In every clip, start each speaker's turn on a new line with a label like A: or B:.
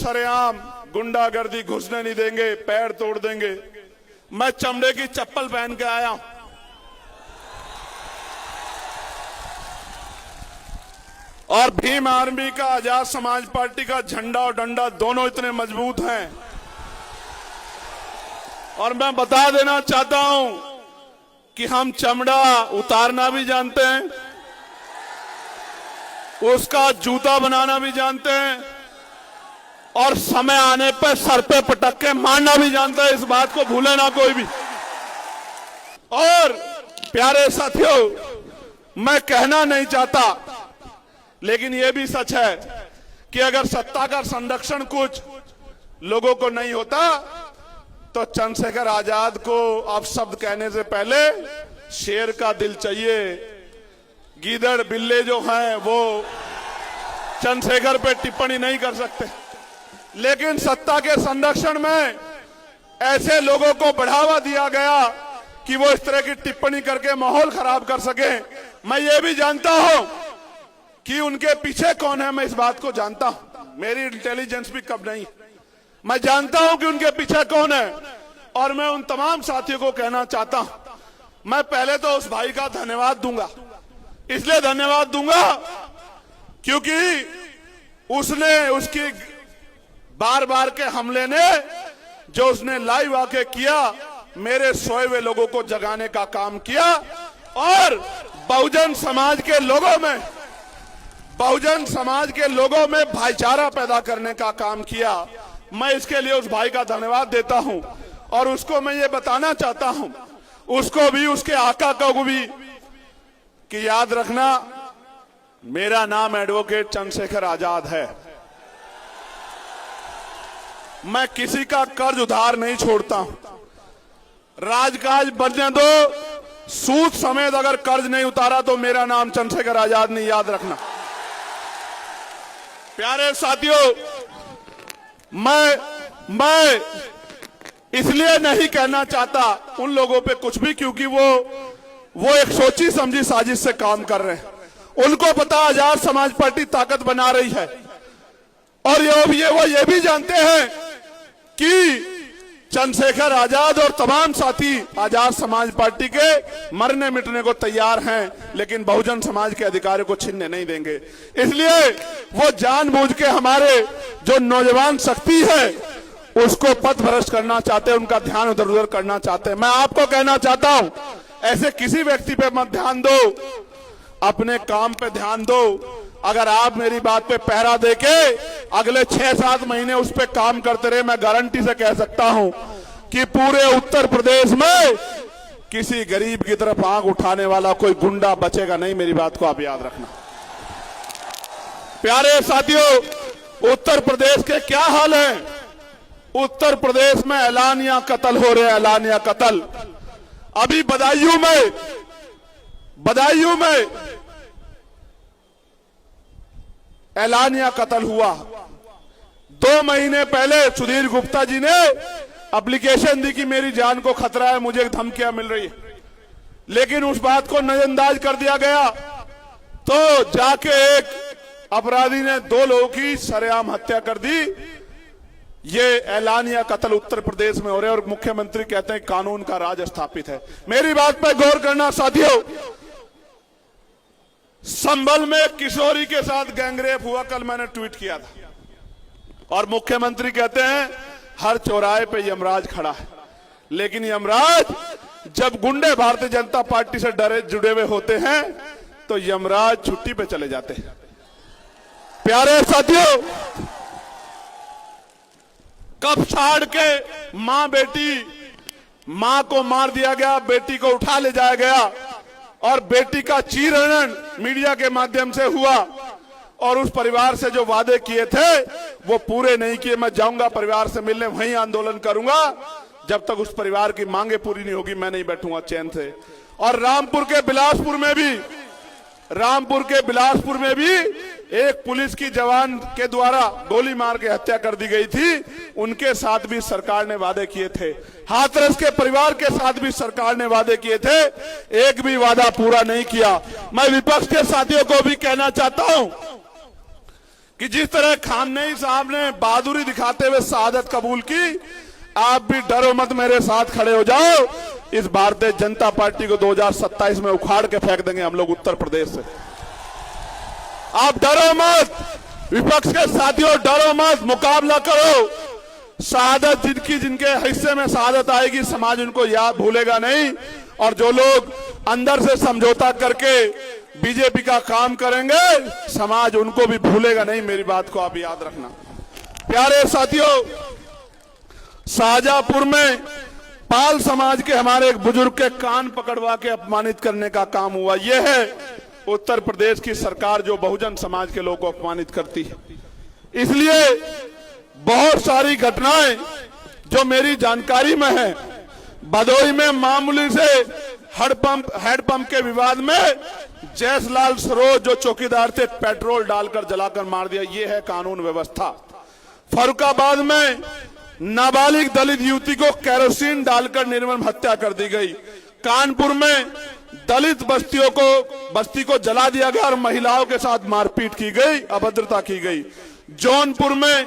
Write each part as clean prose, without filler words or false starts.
A: सरेआम गुंडागर्दी घुसने नहीं देंगे, पैर तोड़ देंगे। मैं चमड़े की चप्पल पहन के आया हूं और भीम आर्मी का, आजाद समाज पार्टी का झंडा और डंडा दोनों इतने मजबूत हैं। और मैं बता देना चाहता हूं कि हम चमड़ा उतारना भी जानते हैं, उसका जूता बनाना भी जानते हैं और समय आने पर सर पे पटक के मारना भी जानते हैं। इस बात को भूले ना कोई भी। और प्यारे साथियों, मैं कहना नहीं चाहता, लेकिन यह भी सच है कि अगर सत्ता का संरक्षण कुछ लोगों को नहीं होता तो चंद्रशेखर आजाद को अपशब्द कहने से पहले शेर का दिल चाहिए। गीदड़ बिल्ले जो हैं वो चंद्रशेखर पे टिप्पणी नहीं कर सकते, लेकिन सत्ता के संरक्षण में ऐसे लोगों को बढ़ावा दिया गया कि वो इस तरह की टिप्पणी करके माहौल खराब कर सके। मैं ये भी जानता हूं कि उनके पीछे कौन है, मैं इस बात को जानता हूं, मेरी इंटेलिजेंस भी कम नहीं। मैं जानता हूं कि उनके पीछे कौन है और मैं उन तमाम साथियों को कहना चाहता हूं, मैं पहले तो उस भाई का धन्यवाद दूंगा। इसलिए धन्यवाद दूंगा क्योंकि उसकी बार बार के हमले ने, जो उसने लाइव आके किया, मेरे सोए हुए लोगों को जगाने का काम किया और बहुजन समाज के लोगों में भाईचारा पैदा करने का काम किया। मैं इसके लिए उस भाई का धन्यवाद देता हूं और उसको मैं ये बताना चाहता हूं, उसको भी, उसके आका को भी, कि याद रखना मेरा नाम एडवोकेट चंद्रशेखर आजाद है। मैं किसी का कर्ज उधार नहीं छोड़ता हूं। राजकाज बनने दो, सूद समेत अगर कर्ज नहीं उतारा तो मेरा नाम चंद्रशेखर आजाद नहीं, याद रखना। प्यारे साथियों, मैं इसलिए नहीं कहना चाहता उन लोगों पे कुछ भी क्योंकि वो एक सोची समझी साजिश से काम कर रहे हैं। उनको पता आजाद समाज पार्टी ताकत बना रही है और वो ये भी जानते हैं कि चंद्रशेखर आजाद और तमाम साथी आजाद समाज पार्टी के मरने मिटने को तैयार हैं, लेकिन बहुजन समाज के अधिकारों को छीनने नहीं देंगे। इसलिए वो जानबूझ के हमारे जो नौजवान शक्ति है उसको पथ भ्रष्ट करना चाहते हैं, उनका ध्यान इधर उधर करना चाहते हैं। मैं आपको कहना चाहता हूं, ऐसे किसी व्यक्ति पे मत ध्यान दो, अपने काम पे ध्यान दो। अगर आप मेरी बात पे पहरा देके अगले 6-7 महीने उस पे काम करते रहे, मैं गारंटी से कह सकता हूं कि पूरे उत्तर प्रदेश में किसी गरीब की तरफ आंख उठाने वाला कोई गुंडा बचेगा नहीं। मेरी बात को आप याद रखना। प्यारे साथियों, उत्तर प्रदेश के क्या हाल है? उत्तर प्रदेश में ऐलानिया कत्ल हो रहे हैं, ऐलानिया कत्ल। अभी बदायूं में ऐलानिया कत्ल हुआ। 2 महीने पहले सुधीर गुप्ता जी ने एप्लीकेशन दी कि मेरी जान को खतरा है, मुझे धमकियां मिल रही है, लेकिन उस बात को नजरअंदाज कर दिया गया। तो जाके एक अपराधी ने 2 लोगों की सरेआम हत्या कर दी। ये ऐलानिया कत्ल उत्तर प्रदेश में हो रहे और मुख्यमंत्री कहते हैं कानून का राज स्थापित है। मेरी बात पर गौर करना साथियों। संभल में किशोरी के साथ गैंगरेप हुआ, कल मैंने ट्वीट किया था, और मुख्यमंत्री कहते हैं हर चौराहे पे यमराज खड़ा है। लेकिन यमराज जब गुंडे भारतीय जनता पार्टी से जुड़े हुए होते हैं तो यमराज छुट्टी पे चले जाते हैं। प्यारे साथियों, कब छाड़ के मां को मार दिया गया, बेटी को उठा ले जाया गया और बेटी का चीरहरण मीडिया के माध्यम से हुआ और उस परिवार से जो वादे किए थे वो पूरे नहीं किए। मैं जाऊंगा परिवार से मिलने, वहीं आंदोलन करूंगा, जब तक उस परिवार की मांगे पूरी नहीं होगी मैं नहीं बैठूंगा चैन से। और रामपुर के बिलासपुर में भी एक पुलिस की जवान के द्वारा गोली मार के हत्या कर दी गई थी, उनके साथ भी सरकार ने वादे किए थे। हाथरस के परिवार के साथ भी सरकार ने वादे किए थे, एक भी वादा पूरा नहीं किया। मैं विपक्ष के साथियों को भी कहना चाहता हूं कि जिस तरह खामनेई साहब ने बहादुरी दिखाते हुए शहादत कबूल की, आप भी डरो मत, मेरे साथ खड़े हो जाओ। इस भारतीय जनता पार्टी को 2027 में उखाड़ के फेंक देंगे हम लोग उत्तर प्रदेश से। आप डरो मत, विपक्ष के साथियों डरो मत, मुकाबला करो। शहादत जिनके हिस्से में शहादत आएगी, समाज उनको याद भूलेगा नहीं। और जो लोग अंदर से समझौता करके बीजेपी का काम करेंगे, समाज उनको भी भूलेगा नहीं। मेरी बात को आप याद रखना। प्यारे साथियों, शाहजहांपुर में पाल समाज के हमारे एक बुजुर्ग के कान पकड़वा के अपमानित करने का काम हुआ। यह है उत्तर प्रदेश की सरकार जो बहुजन समाज के लोगों को अपमानित करती है। इसलिए बहुत सारी घटनाएं जो मेरी जानकारी में है, भदोही में मामूली से हेडपंप के विवाद में जयसलाल सरोज जो चौकीदार थे, पेट्रोल डालकर जलाकर मार दिया। यह है कानून व्यवस्था। फर्रुखाबाद में नाबालिग दलित युवती को केरोसिन डालकर निर्मम हत्या कर दी गई। कानपुर में दलित बस्ती को जला दिया गया और महिलाओं के साथ मारपीट की गई, अभद्रता की गई। जौनपुर में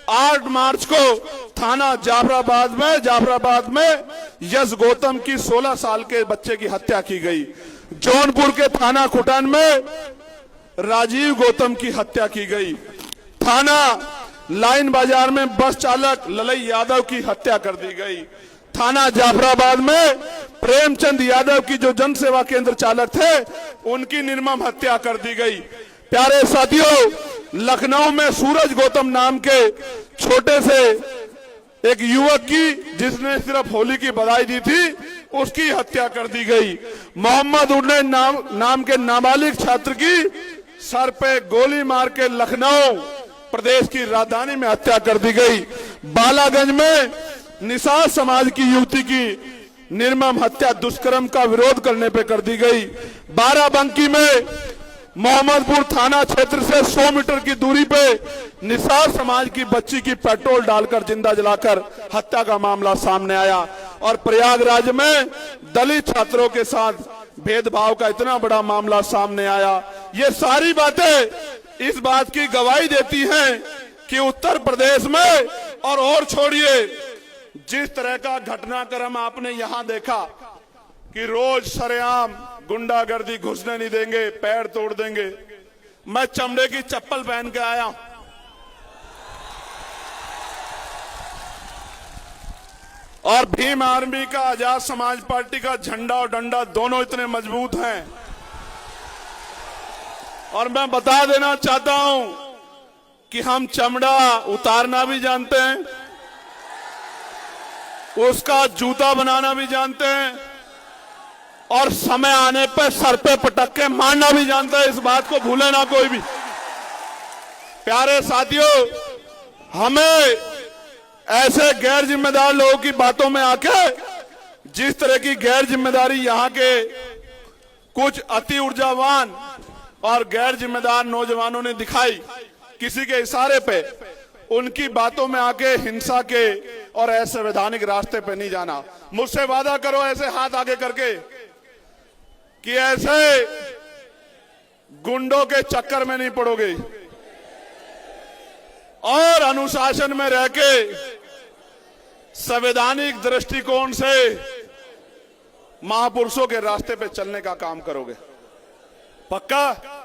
A: 8 मार्च को थाना जाफराबाद में यश गौतम की 16 साल के बच्चे की हत्या की गई। जौनपुर के थाना खुटान में राजीव गौतम की हत्या की गई। थाना लाइन बाजार में बस चालक ललई यादव की हत्या कर दी गई। थाना जाफराबाद में प्रेमचंद यादव की जो जन सेवा केंद्र चालक थे, उनकी निर्मम हत्या कर दी गई। प्यारे साथियों, लखनऊ में सूरज गौतम नाम के छोटे से एक युवक की, जिसने सिर्फ होली की बधाई दी थी, उसकी हत्या कर दी गई। मोहम्मद उन्ने नाम के नाबालिग छात्र की सर पे गोली मार के लखनऊ प्रदेश की राजधानी में हत्या कर दी गई। बालागंज में निषाद समाज की युवती की निर्मम हत्या दुष्कर्म का विरोध करने पे कर दी गई। बाराबंकी में मोहम्मदपुर थाना क्षेत्र से 100 मीटर की दूरी पे निषाद समाज की बच्ची की पेट्रोल डालकर जिंदा जलाकर हत्या का मामला सामने आया। और प्रयागराज में दलित छात्रों के साथ भेदभाव का इतना बड़ा मामला सामने आया। ये सारी बातें इस बात की गवाही देती हैं कि उत्तर प्रदेश में, और छोड़िए, जिस तरह का घटनाक्रम आपने यहां देखा कि रोज सरेआम गुंडागर्दी घुसने नहीं देंगे, पैर तोड़ देंगे। मैं चमड़े की चप्पल पहन के आया, और भीम आर्मी का, आजाद समाज पार्टी का झंडा और डंडा दोनों इतने मजबूत हैं। और मैं बता देना चाहता हूं कि हम चमड़ा उतारना भी जानते हैं, उसका जूता बनाना भी जानते हैं, और समय आने पर सर पे पटक के मारना भी जानते हैं। इस बात को भूले ना कोई भी। प्यारे साथियों, हमें ऐसे गैर जिम्मेदार लोगों की बातों में आके, जिस तरह की गैर जिम्मेदारी यहाँ के कुछ अति ऊर्जावान और गैर जिम्मेदार नौजवानों ने दिखाई किसी के इशारे पे, उनकी बातों में आके हिंसा के और असंवैधानिक रास्ते पे नहीं जाना। मुझसे वादा करो ऐसे हाथ आगे करके कि ऐसे गुंडों के चक्कर में नहीं पड़ोगे, और अनुशासन में रह के संवैधानिक दृष्टिकोण से महापुरुषों के रास्ते पे चलने का काम करोगे। पक्का?